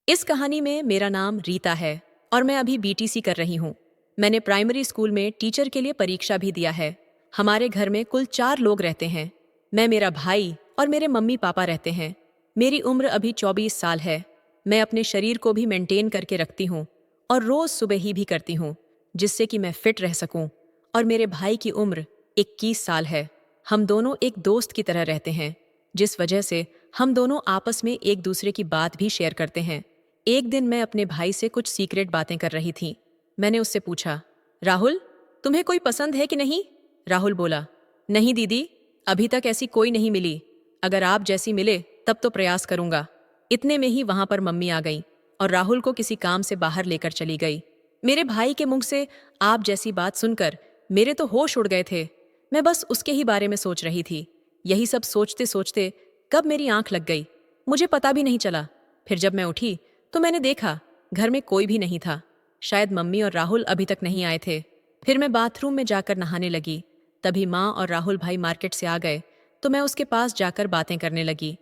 इस कहानी में मेरा नाम रीता है और मैं अभी बीटीसी कर रही हूँ। मैंने प्राइमरी स्कूल में टीचर के लिए परीक्षा भी दिया है। हमारे घर में कुल 4 लोग रहते हैं। मैं, मेरा भाई और मेरे मम्मी पापा रहते हैं। मेरी उम्र अभी 24 साल है। मैं अपने शरीर को भी मेंटेन करके रखती हूँ और रोज सुबह ही भी करती हूँ, जिससे कि मैं फिट रह सकूं। और मेरे भाई की उम्र 21 साल है। हम दोनों एक दोस्त की तरह रहते हैं, जिस वजह से हम दोनों आपस में एक दूसरे की बात भी शेयर करते हैं। एक दिन मैं अपने भाई से कुछ सीक्रेट बातें कर रही थी। मैंने उससे पूछा, राहुल, तुम्हें कोई पसंद है कि नहीं? राहुल बोला, नहीं दीदी, अभी तक ऐसी कोई नहीं मिली। अगर आप जैसी मिले तब तो प्रयास करूंगा। इतने में ही वहां पर मम्मी आ गई और राहुल को किसी काम से बाहर लेकर चली गई। मेरे भाई के मुंह से आप जैसी बात सुनकर मेरे तो होश उड़ गए थे। मैं बस उसके ही बारे में सोच रही थी। यही सब सोचते सोचते कब मेरी आंख लग गई, मुझे पता भी नहीं चला। फिर जब मैं उठी तो मैंने देखा घर में कोई भी नहीं था। शायद मम्मी और राहुल अभी तक नहीं आए थे। फिर मैं बाथरूम में जाकर नहाने लगी। तभी माँ और राहुल भाई मार्केट से आ गए तो मैं उसके पास जाकर बातें करने लगी।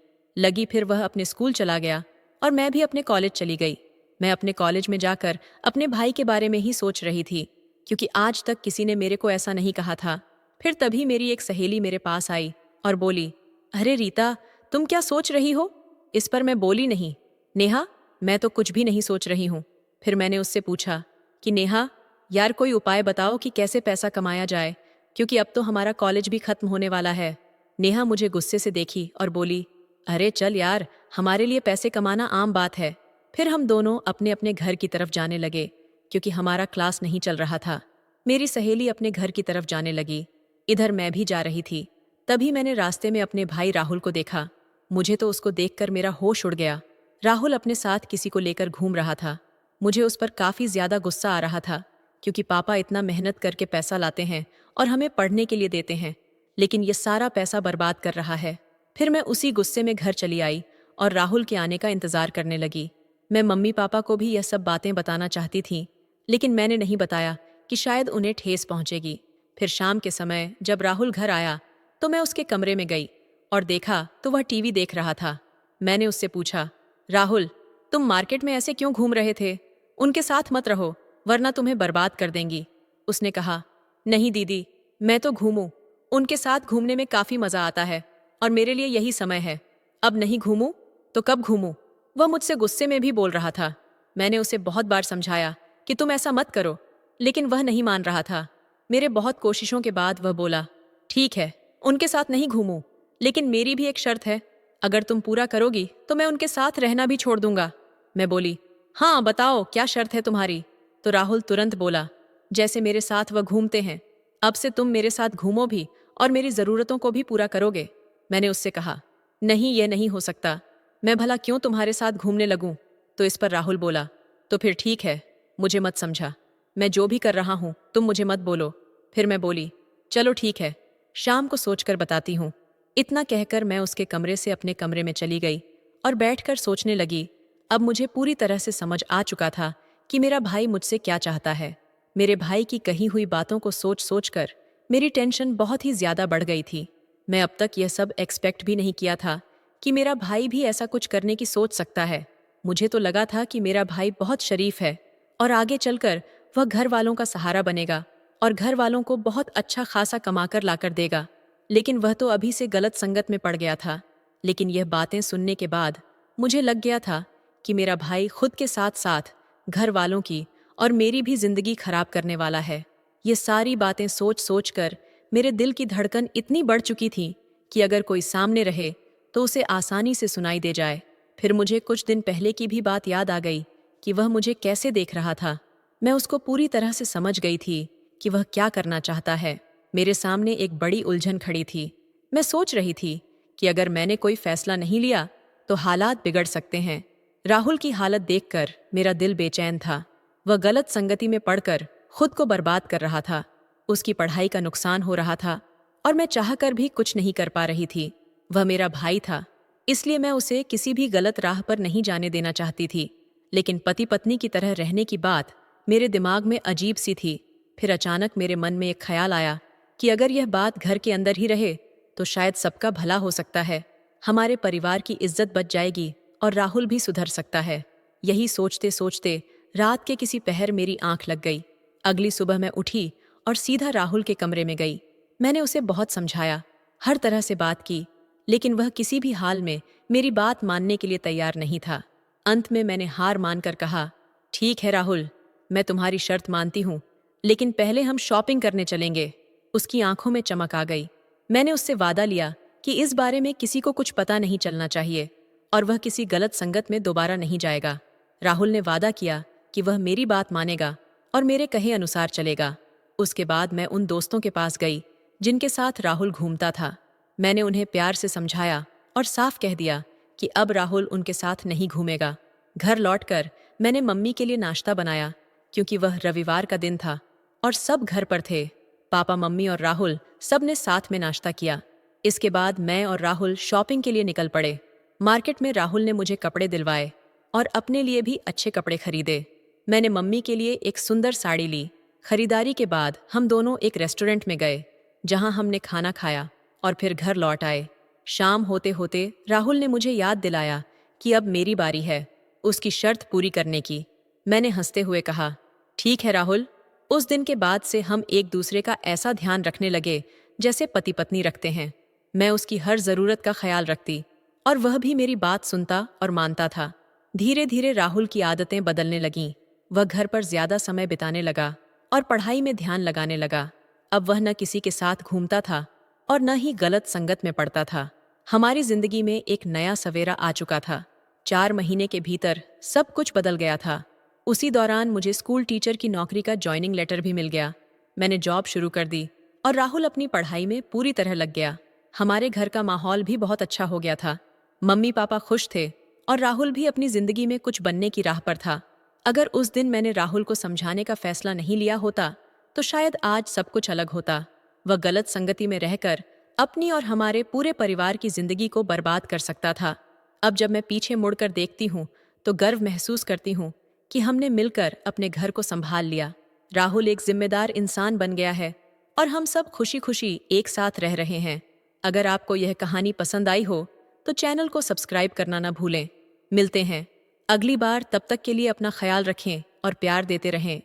फिर वह अपने स्कूल चला गया और मैं भी अपने कॉलेज चली गई। मैं अपने कॉलेज में जाकर अपने भाई के बारे में ही सोच रही थी, क्योंकि आज तक किसी ने मेरे को ऐसा नहीं कहा था। फिर तभी मेरी एक सहेली मेरे पास आई और बोली, अरे रीता, तुम क्या सोच रही हो? इस पर मैं बोली नहीं, नेहा, मैं तो कुछ भी नहीं सोच रही हूँ। फिर मैंने उससे पूछा कि नेहा, यार कोई उपाय बताओ कि कैसे पैसा कमाया जाए, क्योंकि अब तो हमारा कॉलेज भी खत्म होने वाला है। नेहा मुझे गुस्से से देखी और बोली, अरे चल यार, हमारे लिए पैसे कमाना आम बात है। फिर हम दोनों अपने अपने घर की तरफ जाने लगे, क्योंकि हमारा क्लास नहीं चल रहा था। मेरी सहेली अपने घर की तरफ जाने लगी, इधर मैं भी जा रही थी। तभी मैंने रास्ते में अपने भाई राहुल को देखा। मुझे तो उसको देखकर मेरा होश उड़ गया। राहुल अपने साथ किसी को लेकर घूम रहा था। मुझे उस पर काफी ज्यादा गुस्सा आ रहा था, क्योंकि पापा इतना मेहनत करके पैसा लाते हैं और हमें पढ़ने के लिए देते हैं, लेकिन ये सारा पैसा बर्बाद कर रहा है। फिर मैं उसी गुस्से में घर चली आई और राहुल के आने का इंतजार करने लगी। मैं मम्मी पापा को भी यह सब बातें बताना चाहती थी, लेकिन मैंने नहीं बताया कि शायद उन्हें ठेस पहुंचेगी। फिर शाम के समय जब राहुल घर आया तो मैं उसके कमरे में गई और देखा तो वह टीवी देख रहा था। मैंने उससे पूछा, राहुल, तुम मार्केट में ऐसे क्यों घूम रहे थे? उनके साथ मत रहो, वरना तुम्हें बर्बाद कर देंगी। उसने कहा, नहीं दीदी, मैं तो घूमूं। उनके साथ घूमने में काफी मजा आता है और मेरे लिए यही समय है। अब नहीं घूमूं तो कब घूमूं? वह मुझसे गुस्से में भी बोल रहा था। मैंने उसे बहुत बार समझाया कि तुम ऐसा मत करो, लेकिन वह नहीं मान रहा था। मेरे बहुत कोशिशों के बाद वह बोला, ठीक है, उनके साथ नहीं घूमूं, लेकिन मेरी भी एक शर्त है। अगर तुम पूरा करोगी तो मैं उनके साथ रहना भी छोड़ दूंगा। मैं बोली, हाँ बताओ, क्या शर्त है तुम्हारी? तो राहुल तुरंत बोला, जैसे मेरे साथ वह घूमते हैं, अब से तुम मेरे साथ घूमो भी और मेरी जरूरतों को भी पूरा करोगे। मैंने उससे कहा, नहीं, यह नहीं हो सकता। मैं भला क्यों तुम्हारे साथ घूमने लगूं? तो इस पर राहुल बोला, तो फिर ठीक है, मुझे मत समझा। मैं जो भी कर रहा हूं तुम मुझे मत बोलो। फिर मैं बोली, चलो ठीक है, शाम को सोचकर बताती हूँ। इतना कहकर मैं उसके कमरे से अपने कमरे में चली गई और बैठकर सोचने लगी। अब मुझे पूरी तरह से समझ आ चुका था कि मेरा भाई मुझसे क्या चाहता है। मेरे भाई की कही हुई बातों को सोच सोच कर मेरी टेंशन बहुत ही ज्यादा बढ़ गई थी। मैं अब तक यह सब एक्सपेक्ट भी नहीं किया था कि मेरा भाई भी ऐसा कुछ करने की सोच सकता है। मुझे तो लगा था कि मेरा भाई बहुत शरीफ है और आगे चलकर वह घर वालों का सहारा बनेगा और घर वालों को बहुत अच्छा खासा कमाकर लाकर देगा। लेकिन वह तो अभी से गलत संगत में पड़ गया था। लेकिन यह बातें सुनने के बाद मुझे लग गया था कि मेरा भाई खुद के साथ साथ घर वालों की और मेरी भी जिंदगी खराब करने वाला है। ये सारी बातें सोच सोच कर मेरे दिल की धड़कन इतनी बढ़ चुकी थी कि अगर कोई सामने रहे तो उसे आसानी से सुनाई दे जाए। फिर मुझे कुछ दिन पहले की भी बात याद आ गई कि वह मुझे कैसे देख रहा था। मैं उसको पूरी तरह से समझ गई थी कि वह क्या करना चाहता है। मेरे सामने एक बड़ी उलझन खड़ी थी। मैं सोच रही थी कि अगर मैंने कोई फैसला नहीं लिया तो हालात बिगड़ सकते हैं। राहुल की हालत देखकर मेरा दिल बेचैन था। वह गलत संगति में पड़कर खुद को बर्बाद कर रहा था। उसकी पढ़ाई का नुकसान हो रहा था और मैं चाहकर भी कुछ नहीं कर पा रही थी। वह मेरा भाई था, इसलिए मैं उसे किसी भी गलत राह पर नहीं जाने देना चाहती थी। लेकिन पति पत्नी की तरह रहने की बात मेरे दिमाग में अजीब सी थी। फिर अचानक मेरे मन में एक ख्याल आया कि अगर यह बात घर के अंदर ही रहे तो शायद सबका भला हो सकता है। हमारे परिवार की इज्जत बच जाएगी और राहुल भी सुधर सकता है। यही सोचते सोचते रात के किसी पहर मेरी आंख लग गई। अगली सुबह मैं उठी और सीधा राहुल के कमरे में गई। मैंने उसे बहुत समझाया, हर तरह से बात की, लेकिन वह किसी भी हाल में मेरी बात मानने के लिए तैयार नहीं था। अंत में मैंने हार मानकर कहा, ठीक है राहुल, मैं तुम्हारी शर्त मानती हूँ, लेकिन पहले हम शॉपिंग करने चलेंगे। उसकी आंखों में चमक आ गई। मैंने उससे वादा लिया कि इस बारे में किसी को कुछ पता नहीं चलना चाहिए और वह किसी गलत संगत में दोबारा नहीं जाएगा। राहुल ने वादा किया कि वह मेरी बात मानेगा और मेरे कहे अनुसार चलेगा। उसके बाद मैं उन दोस्तों के पास गई जिनके साथ राहुल घूमता था। मैंने उन्हें प्यार से समझाया और साफ कह दिया कि अब राहुल उनके साथ नहीं घूमेगा। घर लौटकर मैंने मम्मी के लिए नाश्ता बनाया, क्योंकि वह रविवार का दिन था और सब घर पर थे। पापा, मम्मी और राहुल सब ने साथ में नाश्ता किया। इसके बाद मैं और राहुल शॉपिंग के लिए निकल पड़े। मार्केट में राहुल ने मुझे कपड़े दिलवाए और अपने लिए भी अच्छे कपड़े खरीदे। मैंने मम्मी के लिए एक सुंदर साड़ी ली। खरीदारी के बाद हम दोनों एक रेस्टोरेंट में गए, जहां हमने खाना खाया और फिर घर लौट आए। शाम होते होते राहुल ने मुझे याद दिलाया कि अब मेरी बारी है उसकी शर्त पूरी करने की। मैंने हंसते हुए कहा, ठीक है राहुल। उस दिन के बाद से हम एक दूसरे का ऐसा ध्यान रखने लगे जैसे पति पत्नी रखते हैं। मैं उसकी हर जरूरत का ख्याल रखती और वह भी मेरी बात सुनता और मानता था। धीरे धीरे राहुल की आदतें बदलने लगीं। वह घर पर ज्यादा समय बिताने लगा और पढ़ाई में ध्यान लगाने लगा। अब वह न किसी के साथ घूमता था और न ही गलत संगत में पड़ता था। हमारी जिंदगी में एक नया सवेरा आ चुका था। 4 महीने के भीतर सब कुछ बदल गया था। उसी दौरान मुझे स्कूल टीचर की नौकरी का जॉइनिंग लेटर भी मिल गया। मैंने जॉब शुरू कर दी और राहुल अपनी पढ़ाई में पूरी तरह लग गया। हमारे घर का माहौल भी बहुत अच्छा हो गया था। मम्मी पापा खुश थे और राहुल भी अपनी जिंदगी में कुछ बनने की राह पर था। अगर उस दिन मैंने राहुल को समझाने का फैसला नहीं लिया होता तो शायद आज सब कुछ अलग होता। वह गलत संगति में रहकर अपनी और हमारे पूरे परिवार की जिंदगी को बर्बाद कर सकता था। अब जब मैं पीछे मुड़कर देखती हूँ तो गर्व महसूस करती हूँ कि हमने मिलकर अपने घर को संभाल लिया। राहुल एक जिम्मेदार इंसान बन गया है और हम सब खुशी खुशी एक साथ रह रहे हैं। अगर आपको यह कहानी पसंद आई हो तो चैनल को सब्सक्राइब करना ना भूलें। मिलते हैं अगली बार, तब तक के लिए अपना ख्याल रखें और प्यार देते रहें।